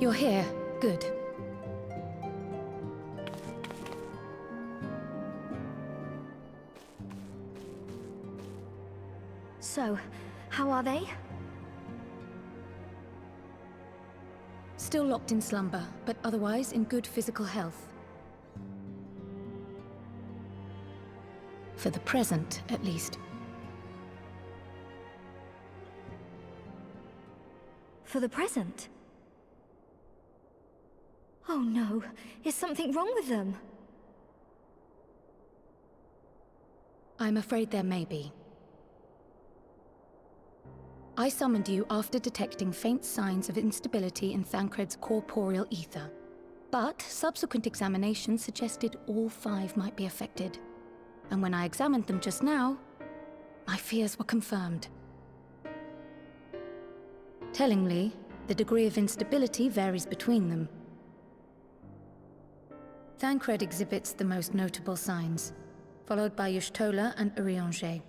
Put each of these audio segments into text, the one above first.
You're here. Good. So, how are they? Still locked in slumber, but otherwise in good physical health. For the present, at least. For the present? Oh no, is something wrong with them? I'm afraid there may be. I summoned you after detecting faint signs of instability in Thancred's corporeal ether. But subsequent examination suggested all 5 might be affected. And when I examined them just now, my fears were confirmed. Tellingly, the degree of instability varies between them. Thancred exhibits the most notable signs, followed by Y'shtola and Urianger.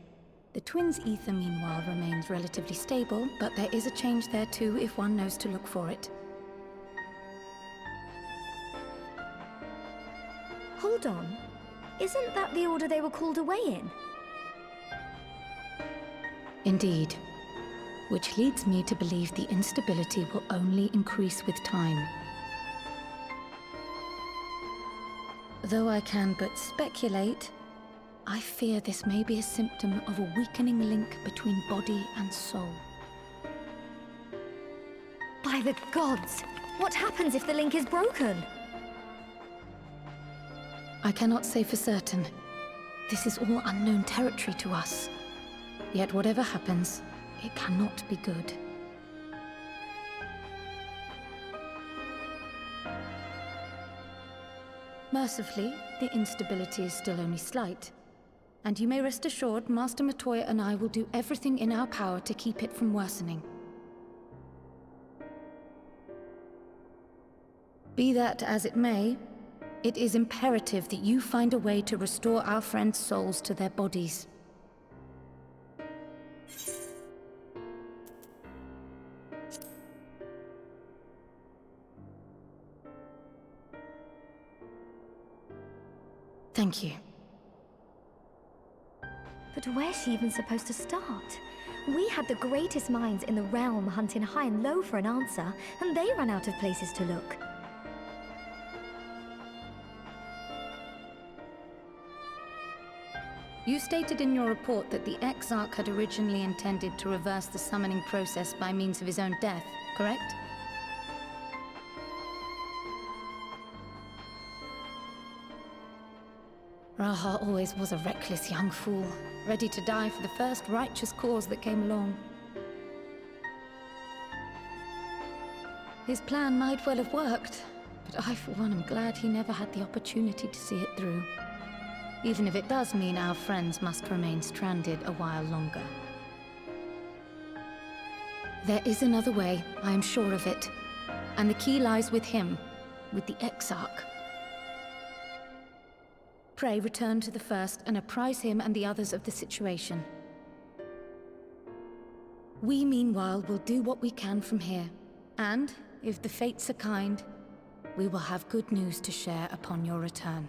The twins' ether, meanwhile, remains relatively stable, but there is a change there too if one knows to look for it. Hold on. Isn't that the order they were called away in? Indeed. Which leads me to believe the instability will only increase with time. Though I can but speculate, I fear this may be a symptom of a weakening link between body and soul. By the gods! What happens if the link is broken? I cannot say for certain. This is all unknown territory to us. Yet whatever happens, it cannot be good. Mercifully, the instability is still only slight. And you may rest assured, Master Matoya and I will do everything in our power to keep it from worsening. Be that as it may, it is imperative that you find a way to restore our friends' souls to their bodies. Thank you. But where's she even supposed to start? We had the greatest minds in the realm hunting high and low for an answer, and they ran out of places to look. You stated in your report that the Exarch had originally intended to reverse the summoning process by means of his own death, correct? Raha always was a reckless young fool, ready to die for the first righteous cause that came along. His plan might well have worked, but I for one am glad he never had the opportunity to see it through. Even if it does mean our friends must remain stranded a while longer. There is another way, I am sure of it. And the key lies with him, with the Exarch. Pray return to the First and apprise him and the others of the situation. We, meanwhile, will do what we can from here. And, if the fates are kind, we will have good news to share upon your return.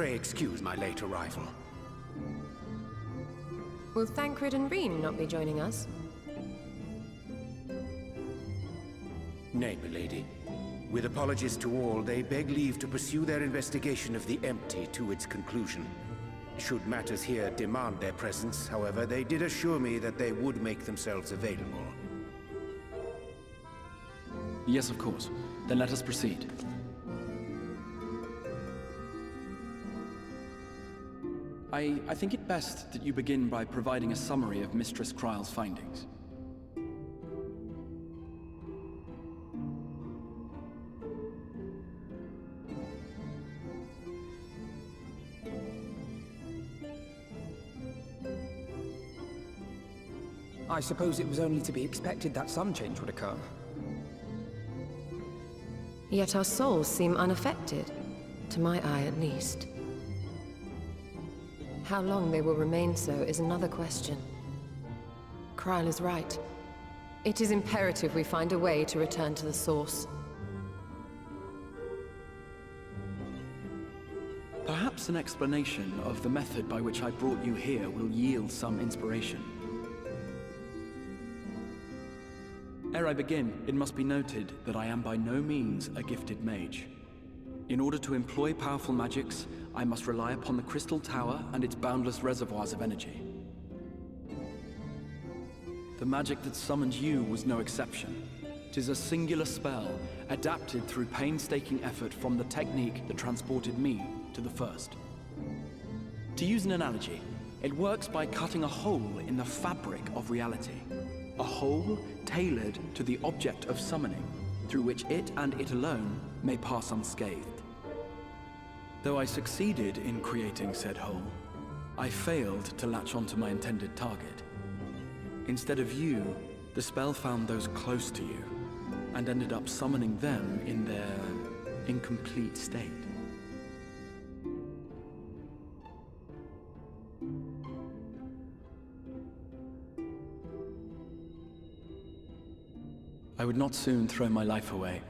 Pray excuse my late arrival. Will Thancred and Reen not be joining us? Nay, milady. With apologies to all, they beg leave to pursue their investigation of the empty to its conclusion. Should matters here demand their presence, however, they did assure me that they would make themselves available. Yes, of course. Then let us proceed. I think it best that you begin by providing a summary of Mistress Kryle's findings. I suppose it was only to be expected that some change would occur. Yet our souls seem unaffected, to my eye at least. How long they will remain so is another question. Kryle is right. It is imperative we find a way to return to the source. Perhaps an explanation of the method by which I brought you here will yield some inspiration. Ere I begin, it must be noted that I am by no means a gifted mage. In order to employ powerful magics, I must rely upon the Crystal Tower and its boundless reservoirs of energy. The magic that summoned you was no exception. 'Tis a singular spell, adapted through painstaking effort from the technique that transported me to the First. To use an analogy, it works by cutting a hole in the fabric of reality. A hole tailored to the object of summoning, through which it and it alone may pass unscathed. Though I succeeded in creating said hole, I failed to latch onto my intended target. Instead of you, the spell found those close to you, and ended up summoning them in their incomplete state. I would not soon throw my life away,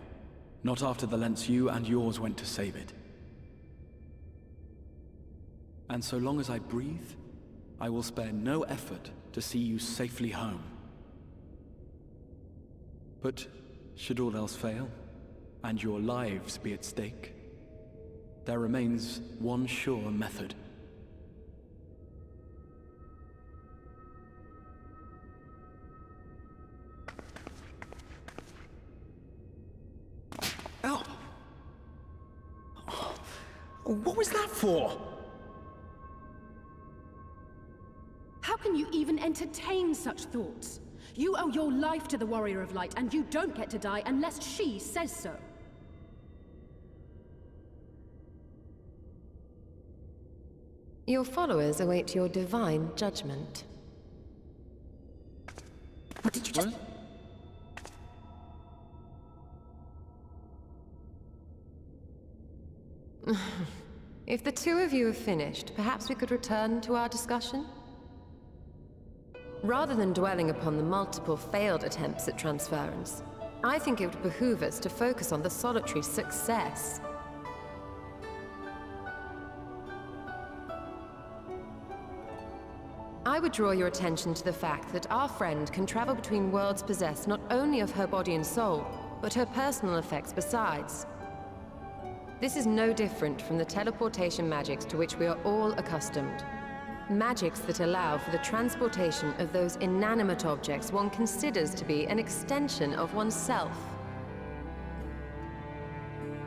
not after the lengths you and yours went to save it. And so long as I breathe, I will spare no effort to see you safely home. But should all else fail, and your lives be at stake, there remains one sure method. Ow! What was that for? How can you even entertain such thoughts? You owe your life to the Warrior of Light, and you don't get to die unless she says so. Your followers await your divine judgment. What did you just... If the two of you have finished, perhaps we could return to our discussion? Rather than dwelling upon the multiple failed attempts at transference, I think it would behoove us to focus on the solitary success. I would draw your attention to the fact that our friend can travel between worlds possessed not only of her body and soul, but her personal effects besides. This is no different from the teleportation magics to which we are all accustomed. Magics that allow for the transportation of those inanimate objects one considers to be an extension of oneself.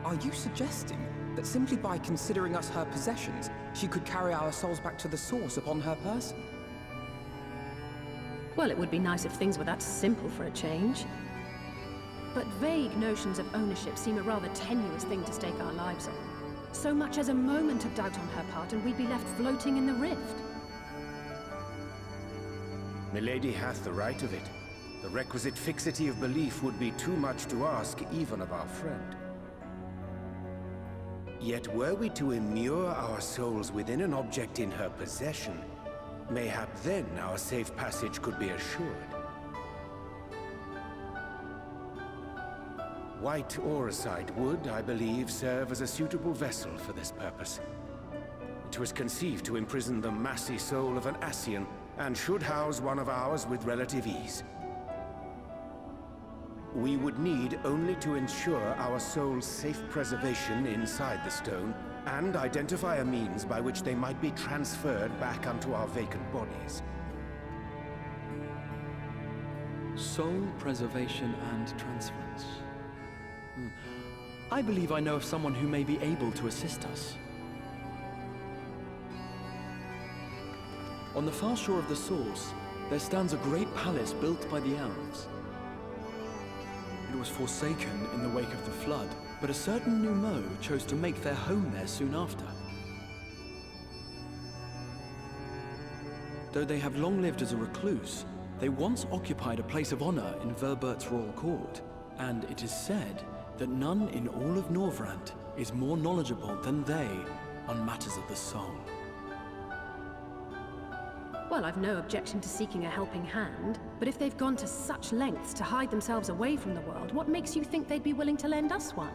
Are you suggesting that simply by considering us her possessions, she could carry our souls back to the source upon her person? Well, it would be nice if things were that simple for a change. But vague notions of ownership seem a rather tenuous thing to stake our lives on. So much as a moment of doubt on her part, and we'd be left floating in the rift. Milady hath the right of it. The requisite fixity of belief would be too much to ask even of our friend. Yet were we to immure our souls within an object in her possession, mayhap then our safe passage could be assured. White Orisite would, I believe, serve as a suitable vessel for this purpose. It was conceived to imprison the massy soul of an Ascian, and should house one of ours with relative ease. We would need only to ensure our soul's safe preservation inside the stone, and identify a means by which they might be transferred back unto our vacant bodies. Soul preservation and transference. I believe I know of someone who may be able to assist us. On the far shore of the source, there stands a great palace built by the elves. It was forsaken in the wake of the flood, but a certain Numo chose to make their home there soon after. Though they have long lived as a recluse, they once occupied a place of honor in Verbert's royal court, and it is said that none in all of Norvrant is more knowledgeable than they on matters of the soul. Well, I've no objection to seeking a helping hand, but if they've gone to such lengths to hide themselves away from the world, what makes you think they'd be willing to lend us one?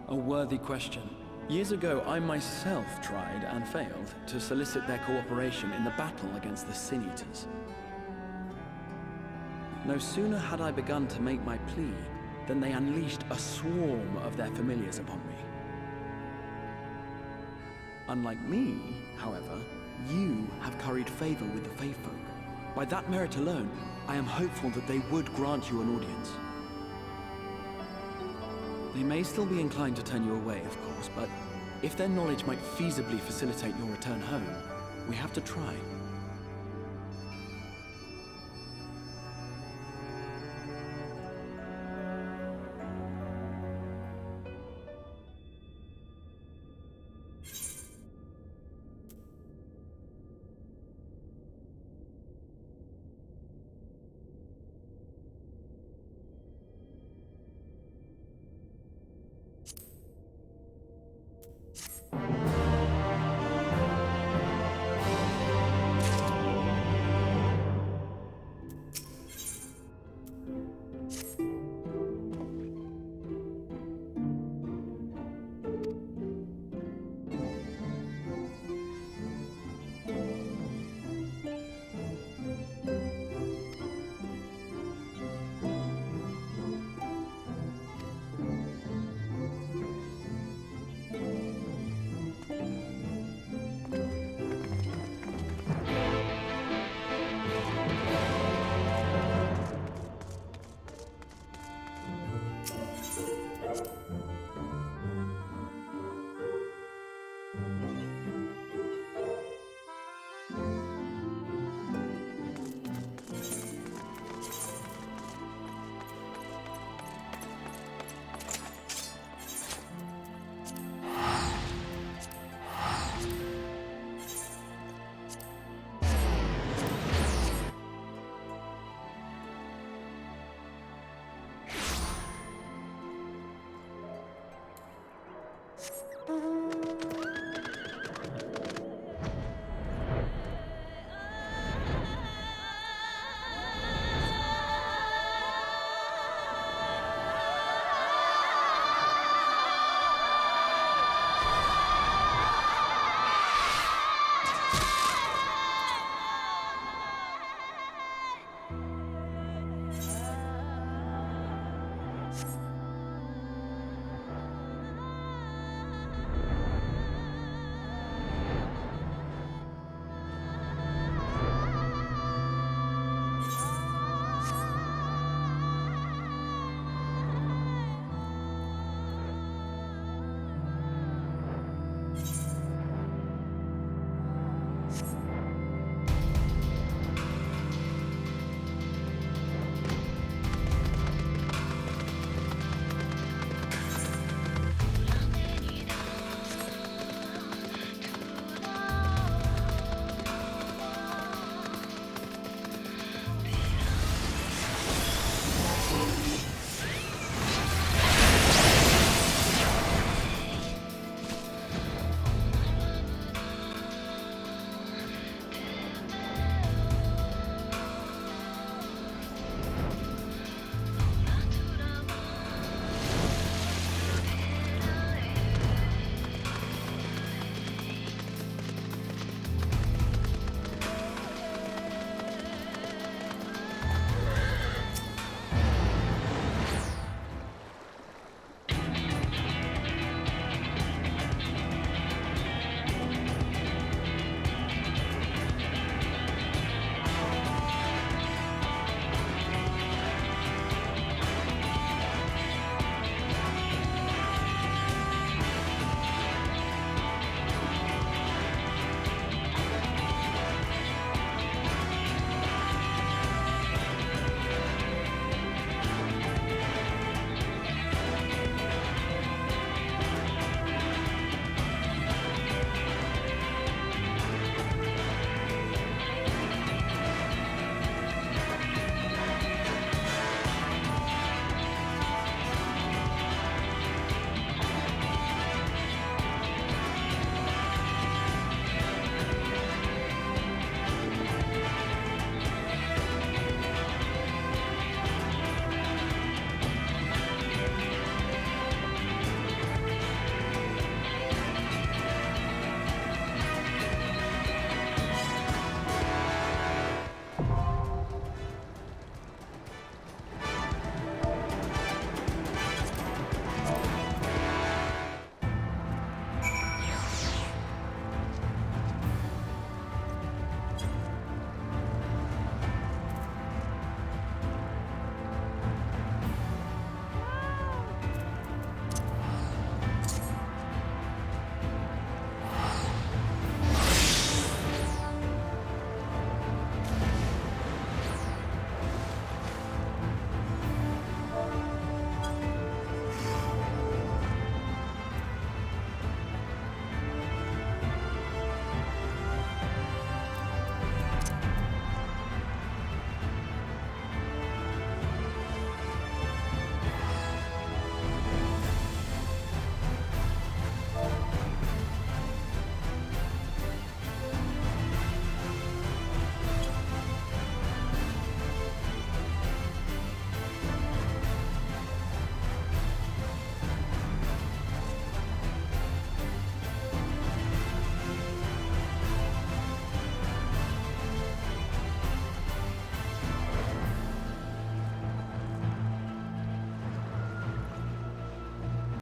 A worthy question. Years ago, I myself tried and failed to solicit their cooperation in the battle against the Sin Eaters. No sooner had I begun to make my plea than they unleashed a swarm of their familiars upon me. Unlike me, however, you have curried favor with the Fae folk. By that merit alone, I am hopeful that they would grant you an audience. They may still be inclined to turn you away, of course, but if their knowledge might feasibly facilitate your return home, we have to try.